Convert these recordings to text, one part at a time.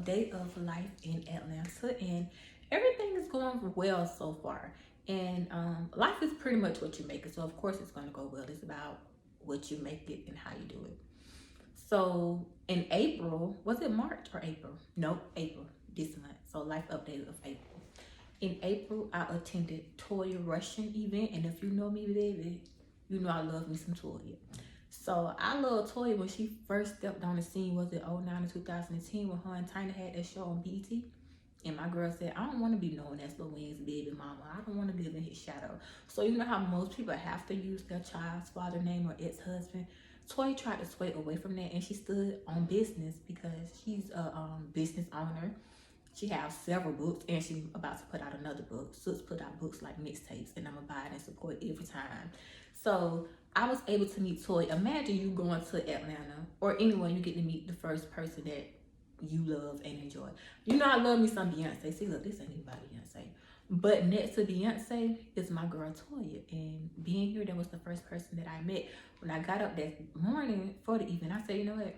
update of life in Atlanta, and everything is going well so far. And life is pretty much what you make it. So of course it's going to go well. It's about what you make it and how you do it. So in April, was it March or April? No, April this month. So life update of April. In April, I attended Toya Russian event, and if you know me, baby, you know I love me some Toya. So I love Toya when she first stepped on the scene. Was it 09 to 2010 when her and Tina had that show on BET? And my girl said, I don't want to be known as Lil Wayne's baby mama. I don't want to live in his shadow. So you know how most people have to use their child's father name or ex-husband? Toya tried to sway away from that, and she stood on business because she's a business owner. She has several books, and she's about to put out another book. Sus put out books like mixtapes, and I'm going to buy it and support every time. So I was able to meet Toya. Imagine you going to Atlanta or anyone, you get to meet the first person that you love and enjoy. You know I love me some Beyonce. See, look, this ain't even about Beyonce. But next to Beyonce is my girl Toya. And being here, that was the first person that I met. When I got up that morning for the event, I said, you know what?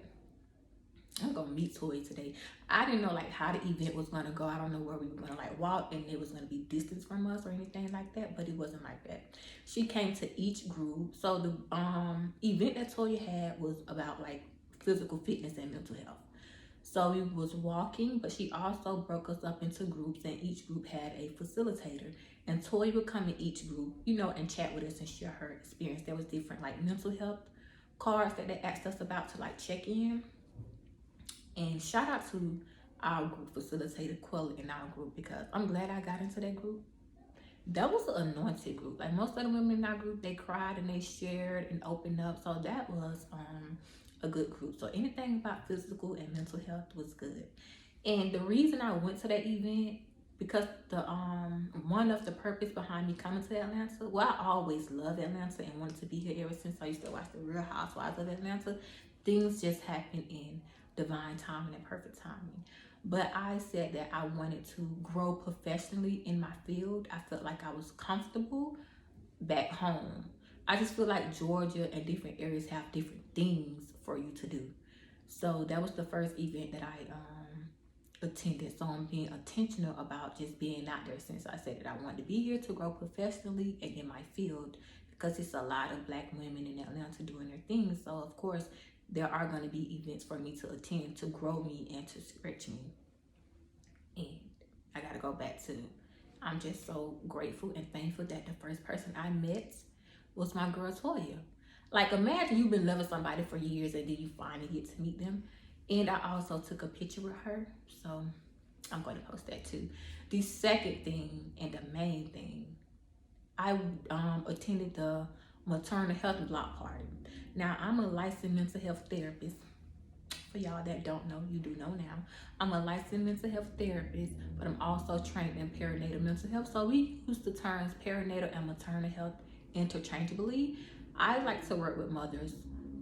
I'm gonna meet Toya today. I didn't know like how the event was gonna go. I don't know where we were gonna like walk and it was gonna be distance from us or anything like that, but it wasn't like that. She came to each group. So the event that Toya had was about like physical fitness and mental health. So we was walking, but she also broke us up into groups, and each group had a facilitator. And Toya would come in each group, you know, and chat with us and share her experience. There was different like mental health cards that they asked us about to like check in. And shout out to our group facilitator, Quella, in our group, because I'm glad I got into that group. That was an anointed group. Like most of the women in our group, they cried and they shared and opened up. So that was a good group. So anything about physical and mental health was good. And the reason I went to that event, because the one of the purpose behind me coming to Atlanta, well, I always loved Atlanta and wanted to be here ever since I used to watch the Real Housewives of Atlanta. Things just happened in divine timing and perfect timing. But I said that I wanted to grow professionally in my field. I felt like I was comfortable back home. I just feel like Georgia and different areas have different things for you to do. So that was the first event that I attended. So I'm being intentional about just being out there, since I said that I wanted to be here to grow professionally and in my field, because it's a lot of Black women in Atlanta doing their things. So of course, there are going to be events for me to attend to grow me and to stretch me. And I got to go back to, I'm just so grateful and thankful that the first person I met was my girl Toya. Like imagine you've been loving somebody for years and then you finally get to meet them. And I also took a picture with her. So I'm going to post that too. The second thing and the main thing, I attended the maternal health block party. Now, I'm a licensed mental health therapist. For y'all that don't know, you do know now. I'm a licensed mental health therapist, but I'm also trained in perinatal mental health. So we use the terms perinatal and maternal health interchangeably. I like to work with mothers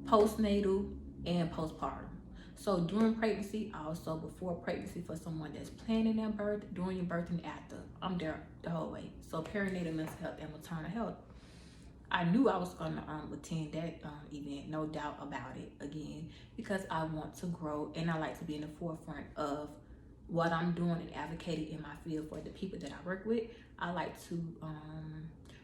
postnatal and postpartum. So during pregnancy, also before pregnancy for someone that's planning their birth, during your birth, and after. I'm there the whole way. So perinatal mental health and maternal health. I knew I was going to attend that event, no doubt about it, again, because I want to grow and I like to be in the forefront of what I'm doing and advocating in my field for the people that I work with. I like to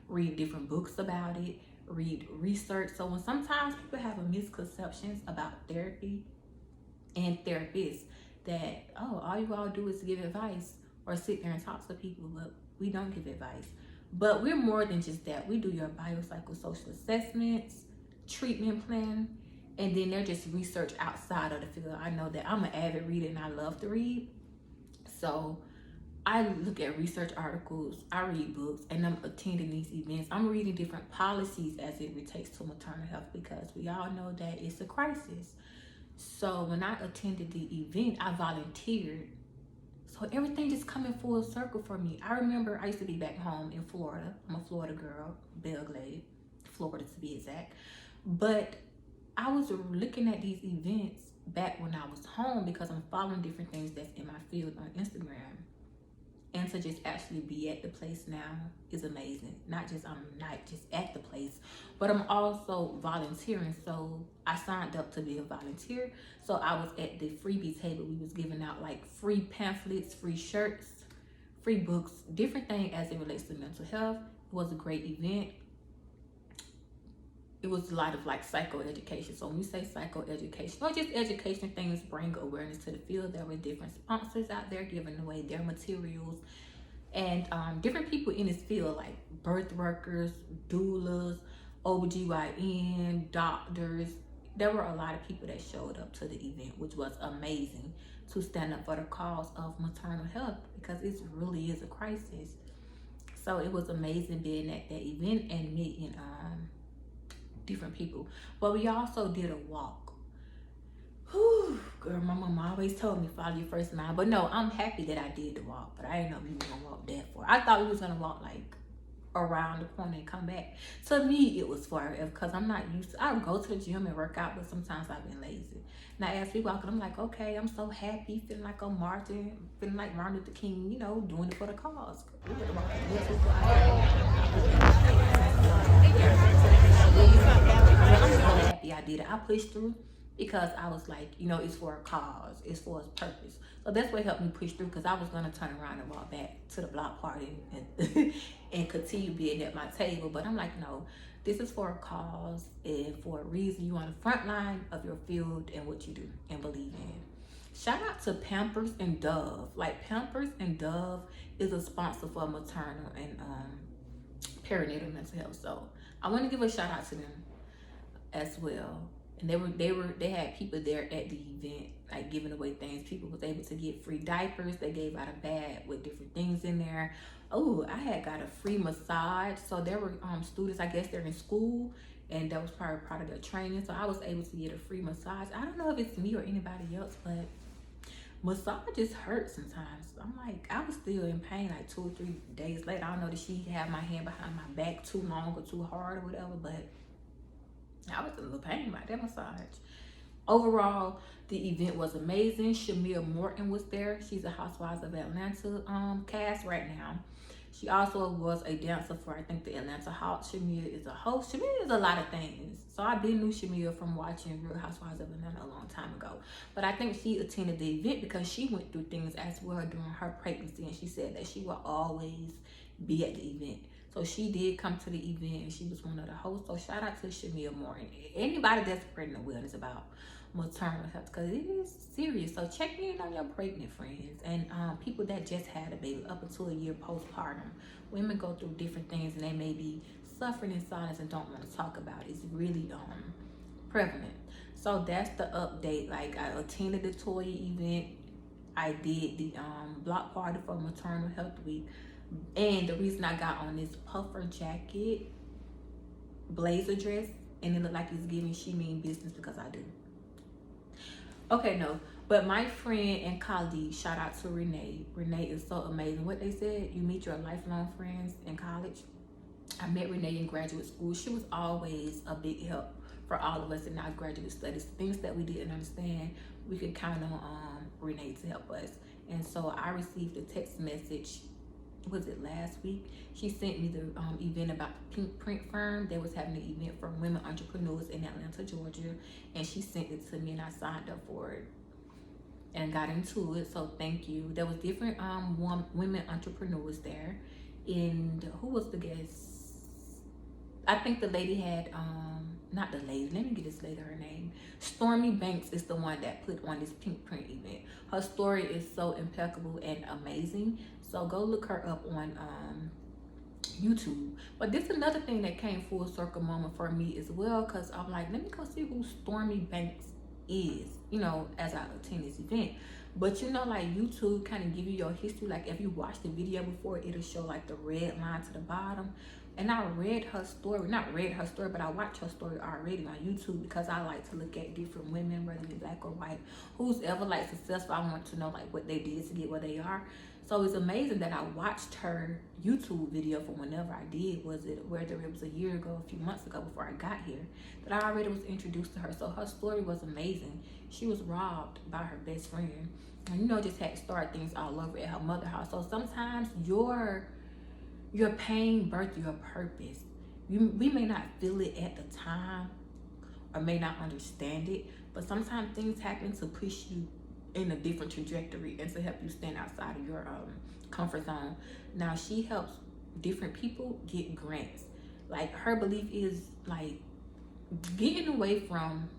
read different books about it, read research. So when sometimes people have a misconceptions about therapy and therapists, that, oh, all you all do is give advice or sit there and talk to people, but we don't give advice. But we're more than just that. We do your biopsychosocial assessments, treatment plan, and then they're just research outside of the field. I know that I'm an avid reader and I love to read. So I look at research articles, I read books, and I'm attending these events. I'm reading different policies as it relates to maternal health, because we all know that it's a crisis. So when I attended the event, I volunteered. So everything just coming full circle for me. I remember I used to be back home in Florida. I'm a Florida girl, Belgrade, Florida to be exact. But I was looking at these events back when I was home because I'm following different things that's in my field on Instagram. and to just actually be at the place now is amazing. Not just I'm not just at the place, but I'm also volunteering. So I signed up to be a volunteer. So I was at the freebie table. We was giving out like free pamphlets, free shirts, free books, different things as it relates to mental health. It was a great event. It was a lot of like psychoeducation. So when we say psychoeducation or just education, things bring awareness to the field. There were different sponsors out there giving away their materials, and different people in this field like birth workers, doulas, OBGYN, doctors. There were a lot of people that showed up to the event, which was amazing, to stand up for the cause of maternal health, because it really is a crisis. So it was amazing being at that event and meeting different people. But we also did a walk. Whew, girl, my mama always told me follow your first mind. But no, I'm happy that I did the walk. But I didn't know we were gonna walk that far. I thought we was gonna walk like around the corner and come back. To me, it was far because I'm not used to. I would go to the gym and work out, but sometimes I've been lazy. Now as we walking, I'm like, okay, I'm so happy, feeling like I'm marching, feeling like Martin Luther King, you know, doing it for the cause. I'm so happy I did it. I pushed through because I was like, you know, it's for a cause, it's for a purpose. So that's what helped me push through, because I was gonna turn around and walk back to the block party and and continue being at my table. But I'm like, no, this is for a cause and for a reason. You on the front line of your field and what you do and believe in. Shout out to Pampers and Dove. Like Pampers and Dove is a sponsor for maternal and perinatal mental health. So I want to give a shout out to them as well. And they had people there at the event, like giving away things. People was able to get free diapers. They gave out a bag with different things in there. Oh, I had got a free massage. So there were students, I guess they're in school, and that was probably part of their training. So I was able to get a free massage. I don't know if it's me or anybody else, but massages hurt sometimes. I'm like, I was still in pain like 2 or 3 days later. I don't know that she had my hand behind my back too long or too hard or whatever, but I was in a little pain about that massage. Overall, the event was amazing. Shamia Morton was there. She's a Housewives of Atlanta cast right now. She also was a dancer for, I think, the Atlanta Hawks. Shamia is a host. Shamia is a lot of things. So I did knew Shamia from watching Real Housewives of Atlanta a long time ago. But I think she attended the event because she went through things as well during her pregnancy. And she said that she will always be at the event. So she did come to the event and she was one of the hosts. So shout out to Shamia Morton. Anybody that's pregnant wellness about maternal health, because it is serious. So check in on your pregnant friends and people that just had a baby up until a year postpartum. Women go through different things and they may be suffering in silence and don't want to talk about it. It's really prevalent. So that's the update. Like I attended the Toya event. I did the block party for Maternal Health Week. And the reason I got on this puffer jacket, blazer dress, and it looked like it's giving she mean business, because I do. Okay, no, but my friend and colleague, shout out to Renee. Renee is so amazing. What they said, you meet your lifelong friends in college. I met Renee in graduate school. She was always a big help for all of us in our graduate studies. Things that we didn't understand, we could count on Renee to help us. And so I received a text message, was it last week? She sent me the event about the Pink Print firm. They was having an event for women entrepreneurs in Atlanta, Georgia, and she sent it to me and I signed up for it and got into it. So thank you. There was different women entrepreneurs there, and who was the guest? I think the lady had not the lady, let me get this lady her name. Stormy Banks is the one that put on this Pink Print event. Her story is so impeccable and amazing. So go look her up on YouTube. But this is another thing that came full circle moment for me as well, because I'm like, let me go see who Stormy Banks is, you know, as I attend this event. But you know, like YouTube kind of give you your history. Like if you watch the video before, it'll show like the red line to the bottom. And I read her story, not read her story, but I watched her story already on YouTube, because I like to look at different women, whether they're black or white, who's ever like successful. I want to know like what they did to get where they are. So it's amazing that I watched her YouTube video from whenever I did, whether it was a year ago, a few months ago before I got here, that I already was introduced to her. So her story was amazing. She was robbed by her best friend, and just had to start things all over at her mother's house. So sometimes your pain birthed your purpose. We may not feel it at the time or may not understand it, but sometimes things happen to push you in a different trajectory and to help you stand outside of your comfort zone. Now she helps different people get grants. Like, her belief is like getting away from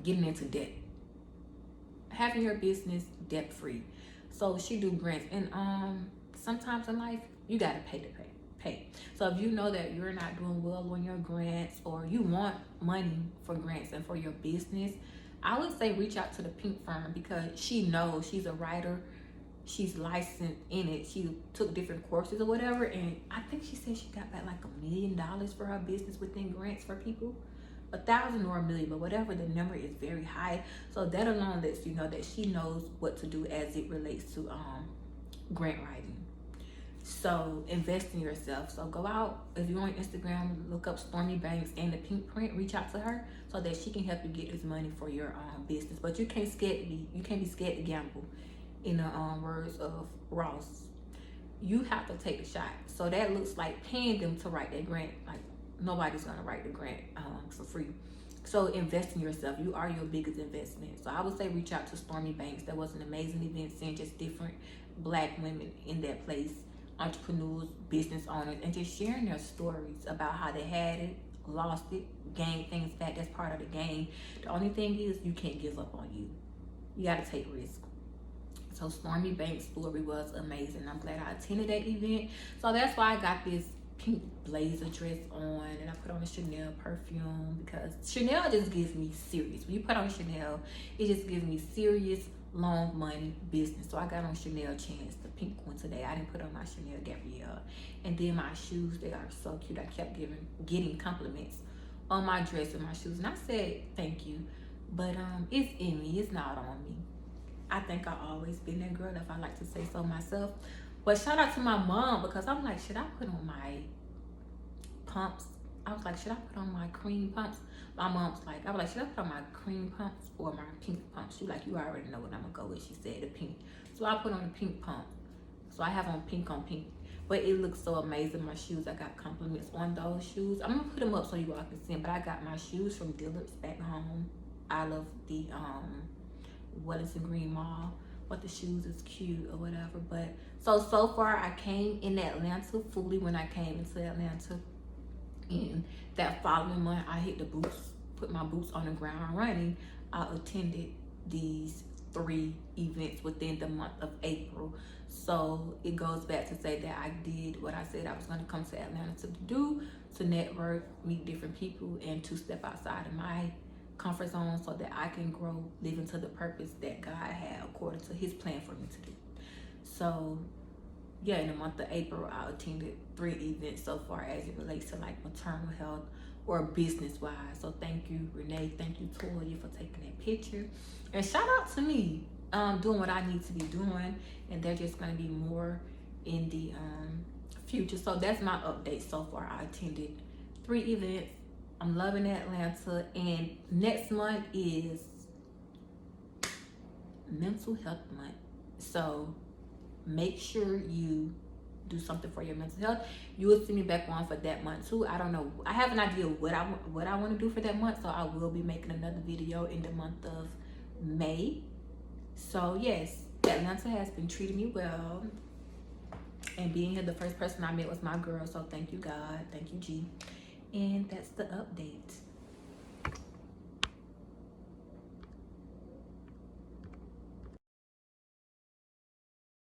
getting into debt, having your business debt free. So she do grants, and sometimes in life you gotta pay. So if you know that you're not doing well on your grants, or you want money for grants and for your business, I would say reach out to the Pink Firm, because she knows, she's a writer, she's licensed in it, she took different courses or whatever, and I think she said she got back like $1 million for her business within grants for people. 1,000 or 1 million, but whatever the number is very high. So that alone lets you know that she knows what to do as it relates to grant writing. So invest in yourself. So go out, if you're on Instagram, look up Stormy Banks and the Pink Print, reach out to her so that she can help you get this money for your business. But you can't be scared to gamble. In the words of Ross, you have to take the shot. So that looks like paying them to write that grant. Like, nobody's gonna write the grant for free. So invest in yourself. You are your biggest investment. So I would say reach out to Stormy Banks. That was an amazing event, seeing just different Black women in that place, entrepreneurs, business owners, and just sharing their stories about how they had it, lost it, gained things back. That's part of the game. The only thing is, you can't give up on you. You got to take risks. So Stormy Banks' story was amazing. I'm glad I attended that event. So that's why I got this pink blazer dress on, and I put on a Chanel perfume, because Chanel just gives me serious. When you put on Chanel, it just gives me serious, long money business. So I got on Chanel Chance, the pink one today. I didn't put on my Chanel Gabrielle. And then my shoes, they are so cute. I kept getting compliments on my dress and my shoes, and I said thank you, but it's in me, it's not on me. I think I've always been that girl, if I like to say so myself. But shout out to my mom, because I'm like, should I put on my pumps? I was like, should I put on my cream pumps? My mom's like, I was like, should I put on my cream pumps or my pink pumps? She like, you already know what I'm gonna go with. She said the pink. So I put on the pink pump. So I have on pink, but it looks so amazing. My shoes, I got compliments on those shoes. I'm gonna put them up so you all can see them. But I got my shoes from Dillard's back home. I love the Wellington Green Mall, but the shoes is cute or whatever. But so far I came in Atlanta fully. When I came into Atlanta, and that following month I hit the boots, put my boots on the ground running. I attended these 3 events within the month of April. So it goes back to say that I did what I said I was going to come to Atlanta to do, to network, meet different people, and to step outside of my comfort zone so that I can grow, live into the purpose that God had according to his plan for me to do. So yeah, in the month of April, I attended 3 events so far as it relates to like maternal health or business wise. So thank you, Renee. Thank you, Toya, for taking that picture. And shout out to me, doing what I need to be doing. And there's just going to be more in the future. So that's my update so far. I attended 3 events. I'm loving Atlanta. And next month is Mental Health Month. So make sure you do something for your mental health. You will see me back on for that month too. I don't know. I have an idea what I want to do for that month. So I will be making another video in the month of May. So yes, Atlanta has been treating me well. And being here, the first person I met was my girl. So thank you, God. Thank you, G. And that's the update.